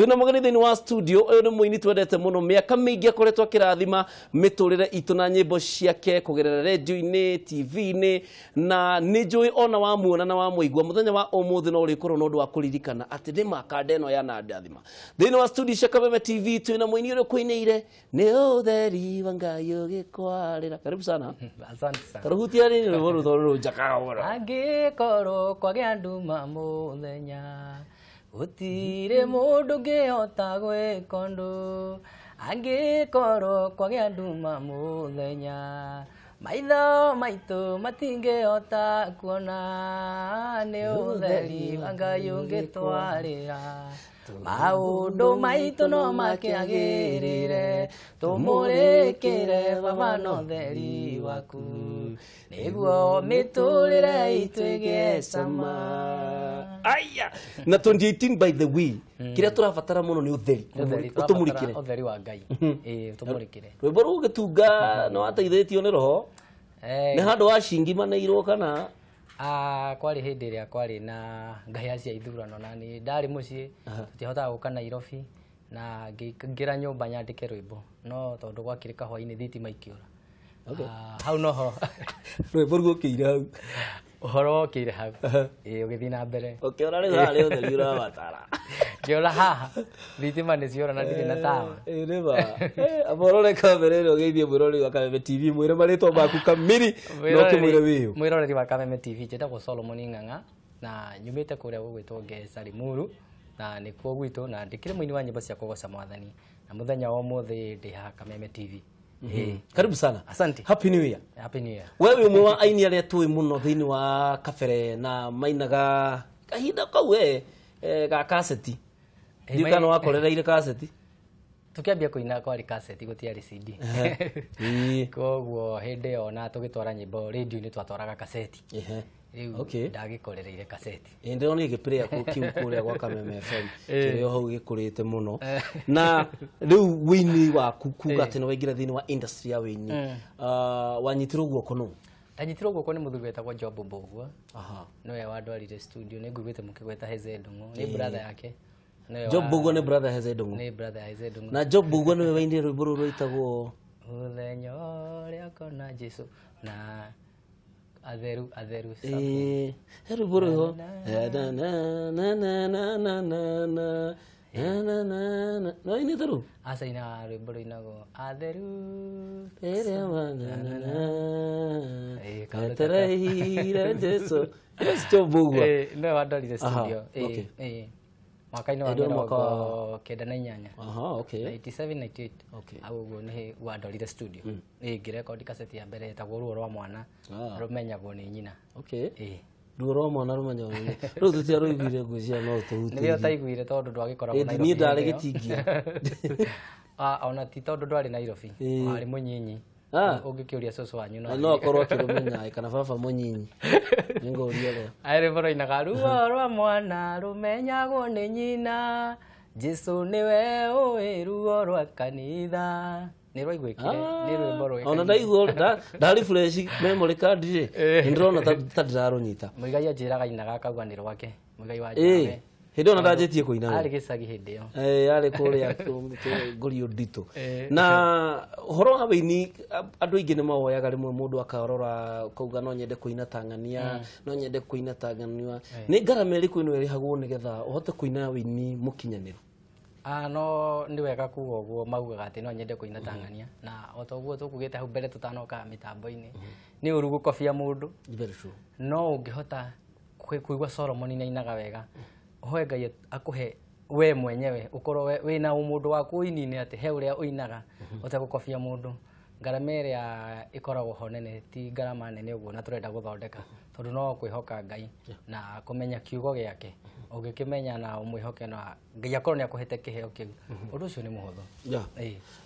twina mugeni thini wa studio uyu ni muini twendete muno miaka mingi akoretwo akirathima miturire itu na nyimbo ciake kugerera radio-ini TV-ini na ni njui ona wa muona na wa muigua muthenya wa umuthi no urikorwo no ndu wa kuririkana ati ni makanda eno ya na ndathima thini wa studio cia Kameme TV twina muini uri kuineire ni utheri wa Ngai ugikwarira. Karibu sana. Asante sana. Karuhutia ni rworo thoro njakaga wora angikorwo kwagĩa nduma muthenya gutire mundu ngihota gwĩka ũndũ angikorwo kwagĩa nduma muthenya maitho maitũ matingĩhota kuona nĩ ũtheri wa Ngai ũngĩtwarĩra maũndũ maitũ no makĩagĩrĩre tũmũrĩkĩre baba na ũtheri waku nĩguo mĩtũrĩre itũ ĩgĩe cama. Aya na 2018 by the way kiria turabatara muno ni utheri utumurikire utheri wa Ngai utumurikire rwimbo ru gitunga no ateithĩtio ni roho ni handu wa shingima na irwo kana kwari hindi iria kwari na ngahia cia ithurano na ni ndari mucii tutihotaga guka Nairobi na ngira nyumba nyandike rwimbo no tondu gwakirika hwaini thitima ikiura hau noho rwimbo rugukire hau uhoro kire hau ugithii na mbere ukiora ri hari utheri urabatara ngiora haha thitima ni ciora na ndiri na tawa ni ba aborore kamera ro geithie mwirori wa Kameme TV mwire maritwa maku kamiri no kimwire wiyo mwirori wa Kameme TV njetagwo Solomon Ng'ang'a na nyumite kuria gugwitwo Ngesa Limuru na ni kuo gwitu na ndikire muini wa nyimbo cia kugoca Mwathani na muthenya wa umuthi ndi ha Kameme TV. Karibu sana. Asante. Happy New Year. Happy New Year. Wewe umwe wa aini aria tui muno thini wa kabere na mainaga kahinda kau ga cassette. Ndikana wakorereire cassette. Tukiambia kuina kwari cassette gutiari CD. Koguo hindi ona tugitwara nyimbo radio-ini twatwaraga cassette. Okay. Ndagikorereire cassette. Inde oni giplayer ku kiu kuria gwa Kameme FM. Kirio hau gikurite muno. Na riu wini wa kuga teno wengira thini wa industry ya wini. Wanyitirwo guoko no. Anyitirwo guoko ni muthuri wetagwo Job Mbogua. No ya wadwarire studio ni ngugwite mukigweta Heze Ndungu. Ni brother yake. Job Mbogua ni brother Heze Ndungu. Ni brother Heze Ndungu. Na Job Mbogua ni waindi rwimbo rwitagwo Muthenya ũrĩa kona Jesu na atheru heru buru ho na na na na na na na na no ini teru asa ina rwimbo inago atheru na na na katerehira Jesu Job Mbogua no wadalire studio mwaka-inĩ wa mĩrongo kenda na inyanya. Okay. 97 98. Okay. Au guo ni wadorire studio. Ngirekondi cassette ya mbere etagwo ruo rwa mwana. Rumenyagwo ni nyina. Okay. Ruo rwa mwana rumenyagwo ni. Riu tutia ruiguire ngucia no tuhuti. Nĩrĩo taiguire tondu ndwagikoragwo Nairobi. Ni ndari gitingia. Ona ti tondu ndwari Nairobi. Ari munyinyi. Ungikiuria soso wanyu no korwo kirumenya kana baba munyinyi ningoria le aire boro inaga ruo rwa mwana rumenyagwo ni nyina Jesu niwe uĩ ruo rwa kanitha ni rwaigwikire ni rwimbo rwega ona ndaiguo ndari fresh memory card ri ndirona ta ndirarunyita muigai ajiraga inaga akauga ni rwake muigai wa jawe hindi ona ndajetie kuina ari gicagi hindi yo ari kuria ngorio ndito na horo wa wini andu aingi ni mawoyaga rimwe mundu akarora kauga no nyende kuina Tanzania no nyende kuina Tanzania ni ngarama iriku ino irihagwo nigetha uhote kuina wini mukinyaniru no ndi wega kuga uguo maugaga ati no nyende kuina Tanzania na otoguo tukugite hau mbere tutanoka mitambo-ini ni urugu kofia mundu no ungihota kuigwa Solomon ni inaga wega hoye Ngai akuhe we mwenyewe ukorwo wina umundu waku uini-ini ati he uria uinaga utegukofia mundu ngarama iria ikoragwo ho nene ti ngarama nene uguo na turenda guthondeka tondu no kwihoka Ngai na kumenya kiugo giake ungikimenya na umwihoke na Ngai akorwo ni akuhete kiheo kiu undu ucio ni muhuthu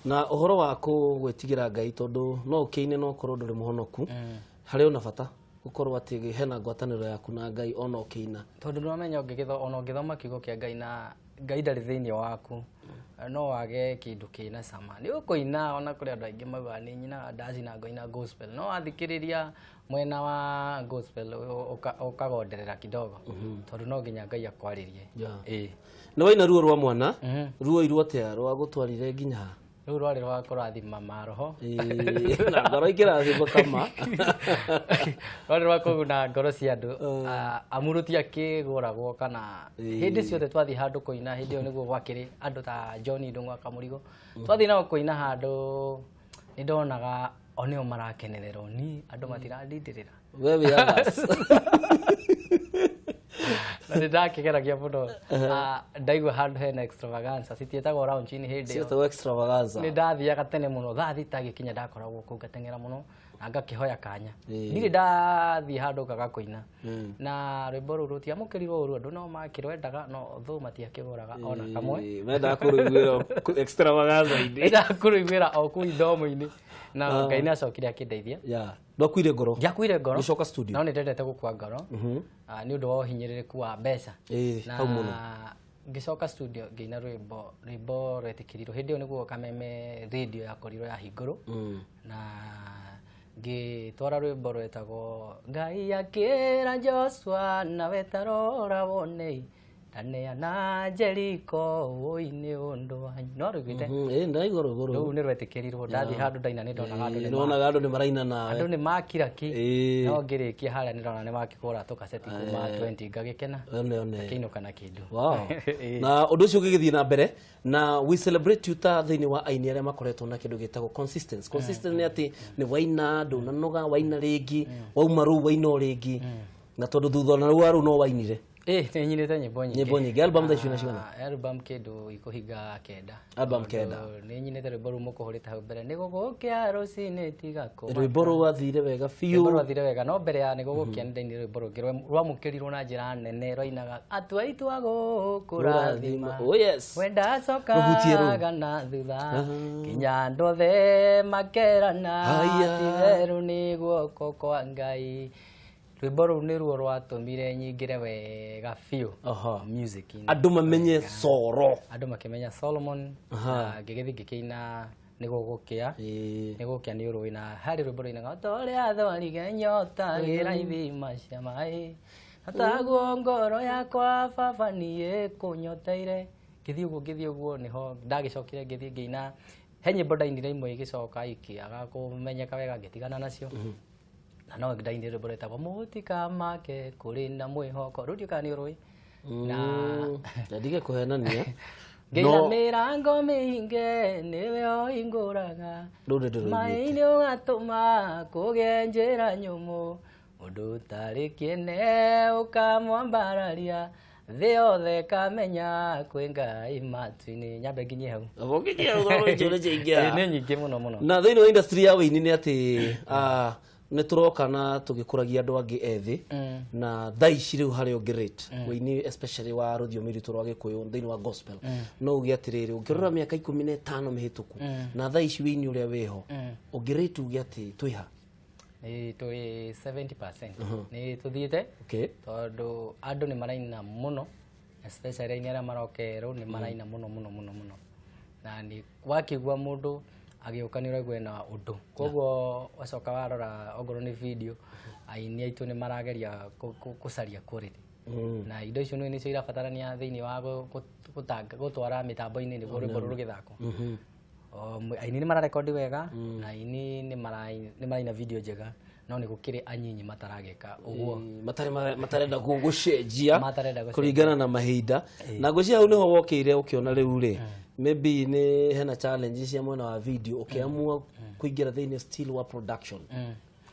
na uhoro wako gwitigira Ngai tondu no ukiine no korwo nduri muhonoku hari ona bata gukorwo ati hena ngwataniro yaku na Ngai ona ukiina tondu no menya ona ngithoma kiugo kia Ngai na Ngai ndari thiini waku no wage kindu kina sama ni ukuina ona kuri andu aingi mauga ni nyina ndaci na ngoina gospel no athikiriria mwena wa gospel ukagonderera kidogo tondu no nginya Ngai akwaririe ni waina ruo rwa mwana ruo iru atia rwa gutwarire nginya riu rwari rwa kurathima maroho na ngoro ikirathima kama rwari rwa kuguna ngoro cia andu amuruti akiguragwo kana hindi ciothe twathi handu kuina hindi yo niguo gwakiri andu ta John Ndung'u Kamurigo twathi nao kuina handu nindonaga onio marakenererwo ni andu matiradindirira wewe yagas na ndakigeragia muno ndaigua handu hena extravaganza citietagwo round chini hindi yo sio extravaganza ni ndathiaga tene muno thathi tagikinya ndakoragwo kuu ngateng'era muno na ngakihoya kanya ndiri ndathi handu kaga kuina na rwimbo ruru rutiamukirirwo uru andu no makirwendaga no thu matiakiguraga ona kamwe menda kuruigwira extravaganza indi ndakuruigwira o kuu ithomo-ini na Ngai nacokire akindeithia ndwakuire ngoro ndiakuire ngoro gicoka studio no nindendete gukua ngoro ni undu wa uhinyiririku wa mbeca na ngicoka studio ngiina rwimbo rwetikirirwo hindi yo niguo Kameme radio yakorirwo ya hinguru na ngitwara rwimbo rwetagwo Ngai akira Joshua nawe tarora wone Tanea na Jericho uini undu wanyu no rugite ndaigoro goro riu ni rwetikirirwo ndathi handu ndaina ni ndonaga andu ni maraina nawe andu ni makira ki no ngirikia haria ni ndona ni makikura tukaseti kuma 20 ngagikena kiinuka na kindu na undu ucio gigithie na mbere na we celebrate you ta thini wa aini aria makoretwo na kindu gitagwo consistency ni ati ni waina ndunanoga waina ringi wauma ru waina ringi na tondu thutha na ru no wainire ni nyinite nyimbo nyingi album tha ciona ciona album kindu ikuhinga kenda album kenda ni nyinite rwimbo ru mukuhurite hau mbere ni gugukia rucini tigako rwimbo ru wathire wega fiu rwimbo wathire wega no mbere ya ni gugukia ndaini rwimbo rungi rwamukirirwo na njira nene rwainaga atua itwago kurathima wenda cokaga na thutha kinya ndothe makerana titheru ni guoko kwa Ngai rwimbo ru ni ruo rwatumire nyingire wega fiu music andu mamenye soro andu makimenya Solomon gigithi gikiina nigugukia ni uru wina hari rwimbo ruinaga tore athorige nyota gira ithima cia mai ataguo ngoro yakwa baba nie kunyoteire githi uguo niho ndagicokire githi ngiina he nyimbo ndainire imwe igicoka ikiaga kumenyeka wega ngitigana nacio na no ndaini rwimbo rwetagwo mutika make kurinda mwihoko rudio kana ni urui na ndige kuhenania ngira mirango minge niwe oinguraga maini ugatuma kugenjera nyumu undu tari kiene ukamwambararia thi yothe kamenya kwi Ngai matu-ini nyambe nginye hau nginye hau ngoro njore jingia ni nyingi muno na thini wa industry ya wini ni ati ni turoka na tugikuragia andu angi ethi na thaici riu hari ungirate wini especially wa ruthiomi ritu rwa Gikuyu thini wa gospel no ugi atiriri ungirora miaka 15 mihituku na thaici wini uria wiho ungirate ugi ati twiha twi 70% ni tuthiite tondu andu ni maraina muno especially ni aria marokero ni maraina muno na ni wakigwa mundu agiukanira gwena undu koguo wacoka warora ogoro ni video aini aitu ni marageria kusaria quality na indo icio ni cio irabatarania thiini wa gutwara mitambo-ini niguo rwimbo ruru githako aini ni mararekodi wega na aini ni maraina video njega no ni gukiri anyinyi matarageka uguo matarenda gucenjia kuringana na mahinda na ngwiciria hau niho wokire ukiona riu ri maybe ni hena challenges cia mwena wa video ukiamua kuingira thiini still wa production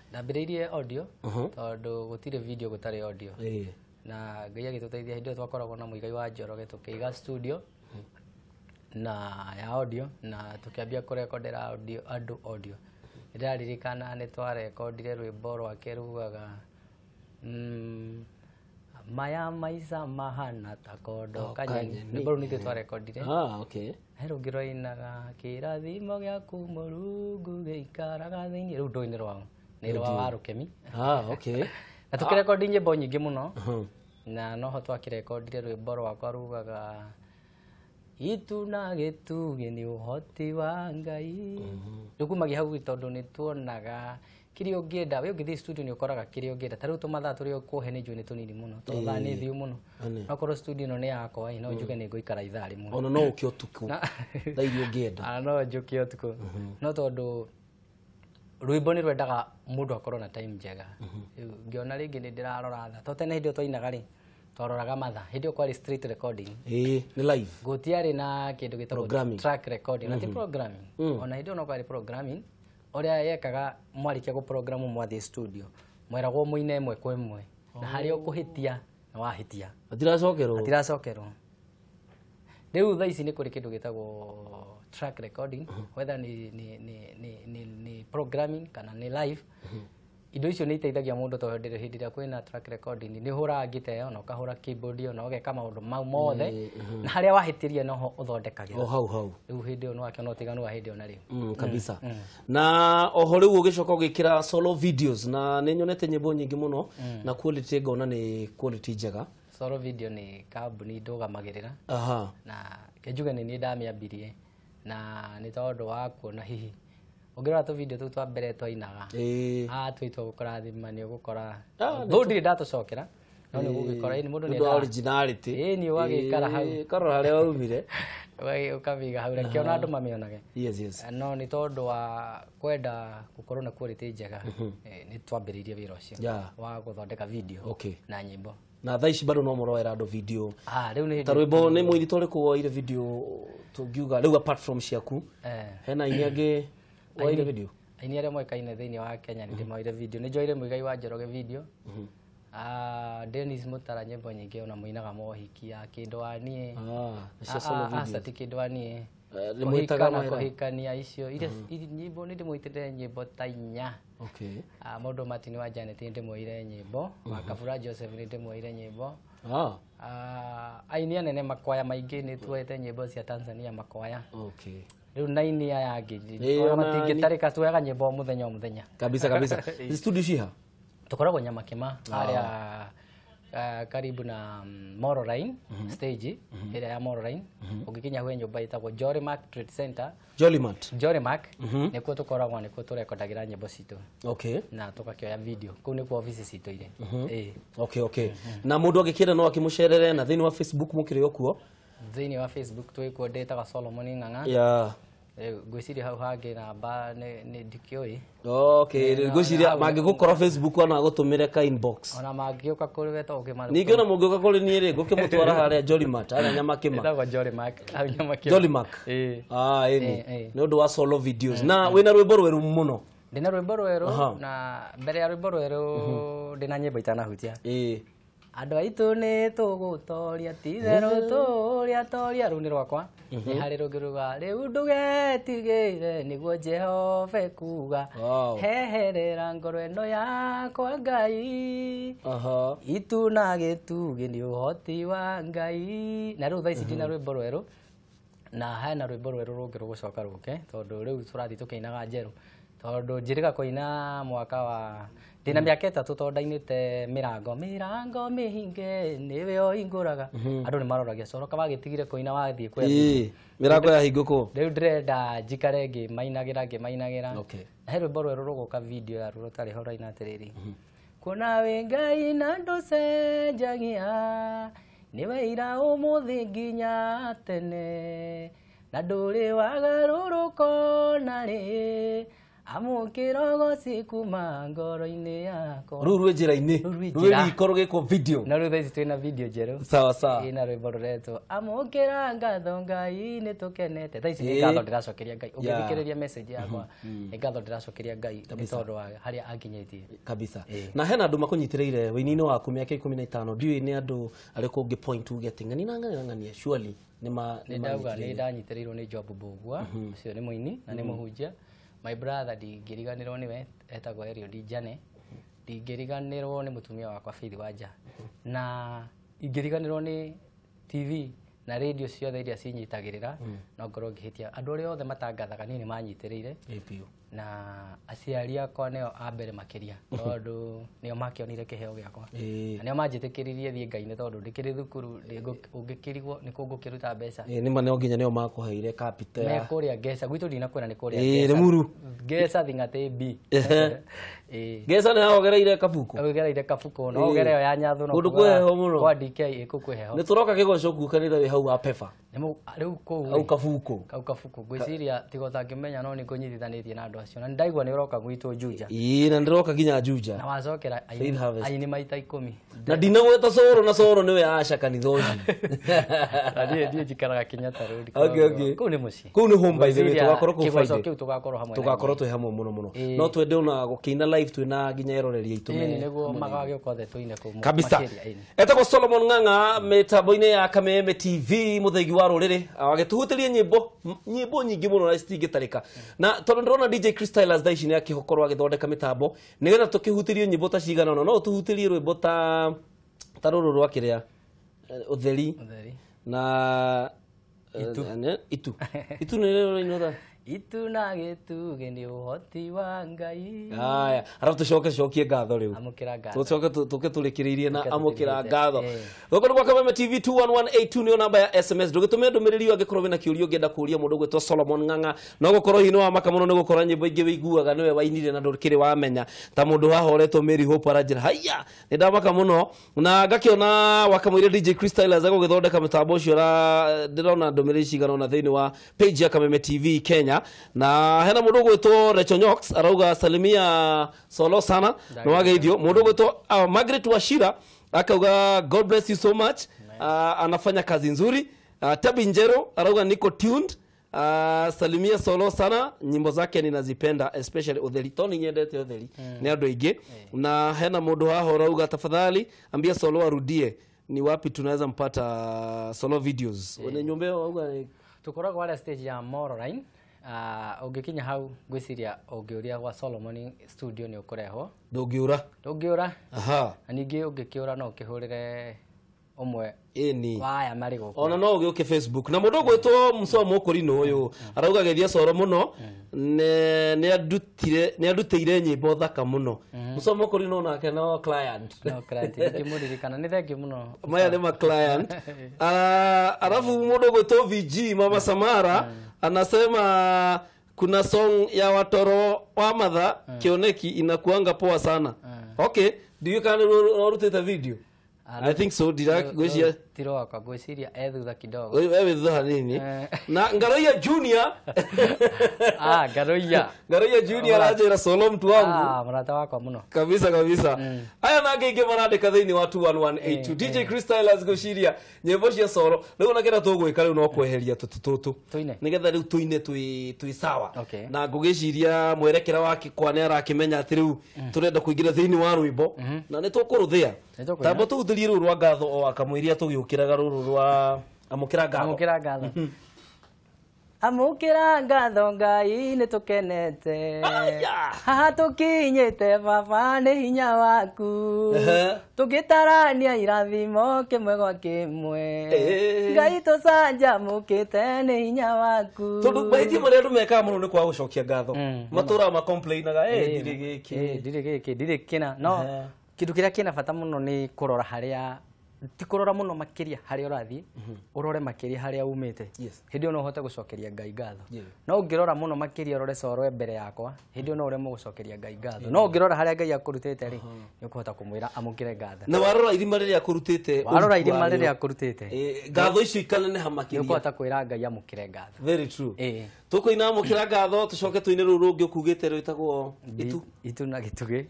ndambiriirie audio tondu gutire video gutari audio na Ngai agituteithia hindi twakoragwo na muigai wa Njoroge tukiiga studio na ya audio na tukiambia kurekodera audio ndaririkana ni twarekodire rwimbo rwake rugaga maya maisa mahana takondo kanyeni rwimbo ni twarekodire hero giroinaga kirathimo gyaku Murungu giikaraga thiini riu ndoini rwao nä rwa wa rukemi Okay. na tå kä rekondi nyämbo nyingä må no na noho twakä rekondire rwä rwakwa rugaga itu na gä tugä nä å hoti wa Ngai rä u kumagia hau tondå nä tuonaga kä rä a å ngä enda wä å ngä thiä studio nä å koraga kä rä a å ngä enda tarä u tå mathaa tå rä a å kå he nä njå nä tå nini må no tondå thaa nä thiå må no nokorwo studio ĩno nĩ yakwa no njuge nĩ ngũikara ithaa rĩmwe ona no ũke ũtukũ thaa iria ũngĩenda no njũke ũtukũ no tondũ rwĩmbo nĩ rwendaga mũndũ akorwo na time njega ngĩona rĩngĩ nĩ ndĩrarora tha to tene hĩndĩ ĩyo twainaga rĩ twaroraga mathaa hĩndĩ ĩyo kwarĩ straight recording nĩ live gũtiarĩ na kĩndũ gĩtagwo track recording na ti programming ona hĩndĩ ĩyo no kwarĩ programming ũrĩa yekaga mwarĩkia gũprogramu mwathiĩ studio mweragwo mũine ĩmwe kwa ĩmwe na harĩa ũkũhĩtia na wahĩtia atiracokerwo rĩu thaa ici nĩ kũrĩ kĩndũ gĩtagwo track recording whether ni programming kana ni live indo icio nĩ iteithagia mũndũ tondũ hĩndĩ ĩrĩa kwĩna track recording nĩ hũraga gĩteo na ũkahũra keyboard na ũgeka maũndũ mau mothe na harĩa wahĩtĩria noho ũthondekagĩra hau rĩu hĩndĩ ĩyo nĩ wakĩona ũtiganu wa hĩndĩ ĩyo na rĩu kabisa na oho rĩu ũgĩcoka ũgĩkĩra solo videos na nĩ nyonete nyĩmbo nyingĩ mũno na quality ngona nĩ quality njega solo video nĩ kambuni ndũgamagĩrĩra na kĩnjuge nĩ niĩ ndamĩambirie na nĩ tondũ wa kuona hihi ũngĩrora tũ video tũu twa mbere twainaga twĩtwo gũkũrathima nĩ ũgũkora though ndirĩ ndatũcokera no nĩ ũgũgĩkora nĩ mũndũ nĩ originality nĩ ũgagĩikara hau karora harĩa waumire ũkamĩiga hau reke ona andũ mamĩonage yes no nĩ tondũ wa kwenda gũkorwo na quality njega nĩ twambĩrĩirie wĩra ũcio wa gũthondeka video na nyĩmbo na thaa ici bado no mũroera andũ video rĩu nĩ ta rwĩmbo nĩ mũini tũrĩkũ woire video tũngiuga rĩu apart from ciaku hena aini angĩ woire video aini arĩa moĩkaine thĩinĩ wa Kenya nĩ ndĩmoire video nĩ njoire Mũigai wa Njoroge video Dennis Mutara nyĩmbo nyingĩ ona mũinaga mohikia kĩndũ wa niĩ ti kĩndũ wa niĩ kũhikania icio nyĩmbo nĩ ndĩmũitĩrĩre nyĩmbo ta 4 Mũndũ Martin wa Janet nĩ ndĩmũire nyĩmbo Makabura Joseph nĩ ndĩmũire nyĩmbo aini anene makwaya maingĩ nĩ tuoete nyĩmbo cia Tanzania makwaya rĩu naini aya angĩ ona matingĩtarĩka tuoyaga nyĩmbo o mũthenya kabisa studio ciha tukoragwo Nyamakema harĩa karibu na Moro Line stage ĩrĩa ya Moro Line ũngĩkinya hwe nyũmba ĩtagwo Jolimark Trade Center Jolimark nĩkuo tũkoragwo nĩkuo tũrekondagĩra nyĩmbo citũ na tũgakĩoya video kũu nĩkuo office citũ irĩ na mũndũ angĩkĩenda no akĩmũcerere na thĩinĩ wa Facebook mũkĩrĩ okuo thĩinĩ wa Facebook twĩkuo ndĩtaga Solomon Ng'ang'a ngwĩciria hau hangĩ namba nĩ ndikĩũĩ ngwĩciria mangĩgũkora Facebook ona gũtũmĩre ka inbox ona mangĩũka kũrĩ we to ũkĩmarũka ningĩ ona mũngĩũka kũrĩ niĩ rĩ ngũkĩmũtwara harĩa Jolimark harĩa Nyamakema Jolimark nĩ ũndũ wa solo videos na wĩna rwĩmbo rwerũ mũno ndĩna rwĩmbo rwerũ na mbere ya rwĩmbo rwerũ ndĩna nyĩmbo itanahutia andũ aitũ nĩ tũgũtoria titherũ toria rũu nĩ rwakwa nĩ harĩ rũngĩ ruga rĩu ndũgetigĩre nĩguo Jehova kuga heherera ngoro ĩno yakwa Ngai itu na gĩtugĩ nĩ ũhoti wa Ngai na rĩu thaa ici ndĩna rwĩmbo rwerũ na hena rwĩmbo rwerũ rũngĩ rũgũcoka rũke tondũ rĩu tũrathiĩ tũkĩinaga njerũ tondũ njĩrĩga kũina mwaka wa ndĩna mĩaka 3 tondũ ndainĩte mĩrango mĩhinge nĩwe ũhingũraga andũ nĩ maroragia coroka wagĩtigire kũina wathiĩ kwenda mĩrango yahingũkwo rĩu ndĩrenda njikare ngĩmainagĩra na he rwĩmbo rwerũ rũgũka video ya rũrũ tarĩ ho raina atĩrĩrĩ kuona wĩ Ngai na ndũcenjagia nĩwe ira ũmũthĩ nginya tene na ndũrĩ wagarũrũka na rĩ amũkĩrogo cikuma ngoro-inĩ yakwa rũu rwĩ njĩra-inĩ rwĩ riko rũgĩkwo video na rĩu thaa ici twĩna video njerũ sawa ĩna rwĩmbo rũretwo amũkĩra ngatho Ngai nĩ tũkenete thaa ici nĩ ngatho ndĩracokeria Ngai ũngĩthikĩrĩria message yakwa nĩ ngatho ndĩracokeria Ngai nĩ tondũ wa harĩa anginyĩtie kabisa na hena andũ makũnyitĩrĩire wĩini-inĩ waku mĩaka 15 ndiũĩ nĩ andũ arĩkũ ũngĩ point uge atĩ ng'ania surely nĩ ndauga nĩ ndanyitĩrĩirwo nĩ Job Mbugua ũcio nĩ mũini na nĩ mũhunjia my brother ndingĩriganĩrwo nĩwe etagwo Eliud Njane ndingĩriganĩrwo nĩ mũtumia wakwa Faith Wanja na ingĩriganĩrwo nĩ TV na radio ciothe iria cinyitagĩrĩra no ngorwo ngĩhĩtia andũ arĩa othe matangathaga niĩ nĩ manyitĩrĩire na aciari akwa nio a mbere makiria tondu nio makionire kiheo giakwa na nio manjitikiririe thie ngai-ini tondu ndikiri thukuru ungikirigwo ni kungukiruta mbeca ni maneo nginya nio makuheire capital me kuria Ngesa gwitu ndina kwena ni kuria Ngesa Limuru Ngesa thingate B Ngesa ni haogereire kabuku ogereire kabuku no ogereo ya nyathu no kundu kweho muno kwa DK ikukweho ni turoka kigoco ku kanitha wi hau apefa riu ku au kabuku gwiciria tigota ngimenya no ni kunyitithanitie na andu acio na ndaigua ni uroka gwitu Juja na ndiroka ginya Juja na wacokera aini maita 10 na dinagweta Soro na Soro niwe aca kanitha uyu ndie jikaraga Kenyatta Road okay ku ni muci ku ni home by the way tugakorwo ku Friday tugakorwo hamwe muno muno no twende ona gukina live twina ginya eroreria itu me niguo magage kwathe tuine ku kabisa etako Solomon Ng'ang'a mitambo-ini ya Kameme TV muthegi wa ruriri agituhutirie nyimbo nyingi muno na citingitarika na tondu ndrona DJ Crystals thaici ni akihokorwo agithondeka mitambo nigetha tukihutirie nyimbo ta cigana no tuhutirie rwimbo ta ruru rwa kiria utheri na itu ni rero inotha itu na gituge ni uhoti wa ngai aya arafu tucokie ngatho riu amukira ngatho tuke turikiriirie na amukira ngatho goko kwa Kameme TV 21182 ni namba ya SMS ndugitume ndumiriri angikorwo wina kiurio ngienda kuria mundu gwitwa Solomon Ng'ang'a no gukorwo hino wa makamuno ni gukorwo nyimbo ingi wiguaga niwe wainire na ndurikiri wamenya ta mundu wahoretwo Mary Hope aranjira haya ni ndamaka muno na ngakiona wakamwire DJ Crystals agugithondeka mitambo ucio ra ndirona ndumiriri cigana na thiini wa page ya Kameme TV Kenya na hena mundu gwitwo Rechonyox arauga salimia solo sana no wageithio mundu gwitwo Margaret Washira akauga God bless you so much anafanya kazi nzuri Tabi Njero arauga niko tuned salimia solo sana nyimbo zake ninazipenda especially utheri toni nyendete utheri ni andu aingi na hena mundu haho arauga tafadhali ambia solo arudie ni wapi tunaweza mpata solo videos wene nyumbe auga tukoragwo wale stage ya Moroline ungikinya hau gwiciria ungiuria gwa Solomon studio ni ukureho ndungiura aha aningi ungikiura no ukihurire umwe ni waya mari goko ona no ugiuke Facebook na mundu gwitwo Musomo Kurino uyu arauga geria Soro muno ne adutire nyimbo thaka muno Musomo Kurino nake no client kimuririkana ni thengi muno maya ni ma client arafu mundu gwitwo VG Mama Samara anasema kuna song ya watoro wa madha kioneki inakuanga poa sana okay do you can ruteta video I think so direct gwisia tiro kwa gwisiria thutha kidogo wewe thutha nini na Ngaroia Junior Ngaroia Junior ajira solo mtu wangu mrata wako muno kabisa aya na ngenge marandika thiini wa 21182 DJ Crystals gwiciria nyimbo cia solo riu na kira tugwika riu no kweheria tututu nigetha riu tuine tui sawa na ngugiciria mwerekera wake kwa ne arakimenya ati riu turenda kuingira thiini wa rwimbo na nitukuruthia tambo tuhuthirie riu rwa ngatho o akamwiria tugiukiraga ruru rwa amukira ngatho amukira ngatho ngai ni tukenete haha tukinyite baba ni hinya waku tugitarania irathimo kimwe gwa kimwe ngai tucanja mukite ni hinya waku tondu baiti maria rumeka muno ni kwa gucokia ngatho matura ma complainaga ndire kina no kindu kiria kina bata muno ni kurora haria ti kurora muno makiria haria urathi urore makiria haria umite hindi ono hote gucokeria ngai ngatho no ungirora muno makiria urore Soro mbere yakwa hindi ono uremo gucokeria ngai ngatho no ungirora haria ngai akurutite ri ni kuhota kumwira amukire ngatho na warora irima riria akurutite ngatho icio ikanene hamakiria ni kuhota kwira ngai amukire ngatho very true tukuina amukira ngatho tucoke tuine ruru rungi ukugite rwitagwo itu na gituge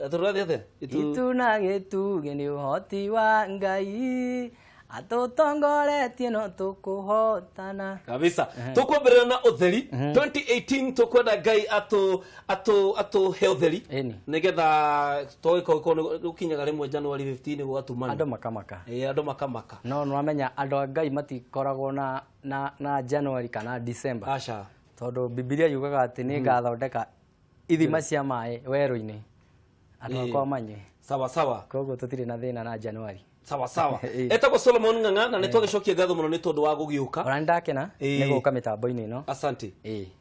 itu na gituge ni uhoti wa ngai atutongoretie no tukuhotana kabisa tukwambirana na utheri 2018 tukwenda ngai atu healthily nigetha toiko gukinyaga rimwe January 15 gwatumana ando makamaka no nwamenya ando ngai matikoragwo na January kana December acha tondu Biblia yugaga ati ni ngathondeka ithima cia mai weru-ini ando akwa manye sawa koguo tutire na thina na January sawa sawa etagwo Solomon Ng'ang'a na nitwagicokia ngatho muno ni tondu wa gugiuka ona ndakena ni guka mitambo-ini no asante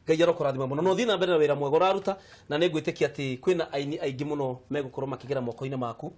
ngai arokurathima muno no thii na mbere na wira mwega uraruta na ningwitikia ati kwina aini aingi muno megukorwo makigera moko-ini maku